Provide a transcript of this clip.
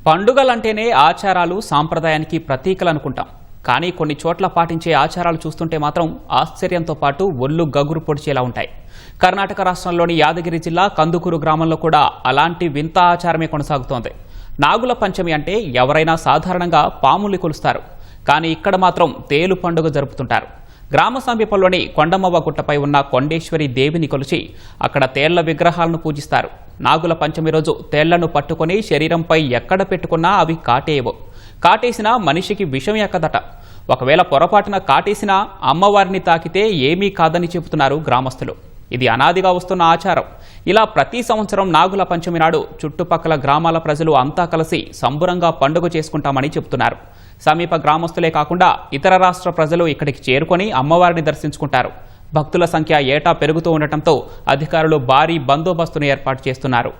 పండుగలంటేనే ఆచారాలు సాంప్రదాయానికి ప్రతీకలు అనుకుంటాం. కానీ కొన్ని చోట్ల పాటించే ఆచారాలు చూస్తుంటే మాత్రం ఆశ్చర్యంతో పాటు ఒళ్ళు గగురు పొడిచేలా ఉంటాయి. కర్ణాటక రాష్ట్రంలోని యాదగిరి జిల్లా కందుకూరు గ్రామంలో కూడా అలాంటి వింత ఆచారమే కొనసాగుతోంది. నాగుల పంచమి అంటే ఎవరైనా సాధారణంగా పాముల్ని కొలుస్తారు. కానీ ఇక్కడ మాత్రం తేలు పండుగ జరుపుతుంటారు. గ్రామ సమీపంలోని కొండమ్మవ్వ గుట్టపై ఉన్న కొండేశ్వరి దేవిని కొలిచి అక్కడ తేళ్ల విగ్రహాలను పూజిస్తారు. నాగుల పంచమి రోజు తేళ్లను పట్టుకుని శరీరంపై ఎక్కడ పెట్టుకున్నా అవి కాటేయవు. కాటేసినా మనిషికి విషం ఎక్కదట. ఒకవేళ పొరపాటున కాటేసినా అమ్మవారిని తాకితే ఏమీ కాదని చెబుతున్నారు గ్రామస్తులు. ఇది అనాదిగా వస్తున్న ఆచారం. ఇలా ప్రతి సంవత్సరం నాగుల పంచమి నాడు చుట్టుపక్కల గ్రామాల ప్రజలు అంతా కలిసి సంబురంగా పండుగ చేసుకుంటామని చెబుతున్నారు. సమీప గ్రామస్తులే కాకుండా ఇతర రాష్ట్ర ప్రజలు ఇక్కడికి చేరుకొని అమ్మవారిని దర్శించుకుంటారు. భక్తుల సంఖ్య ఏటా పెరుగుతూ ఉండటంతో అధికారులు భారీ బందోబస్తును ఏర్పాటు చేస్తున్నారు.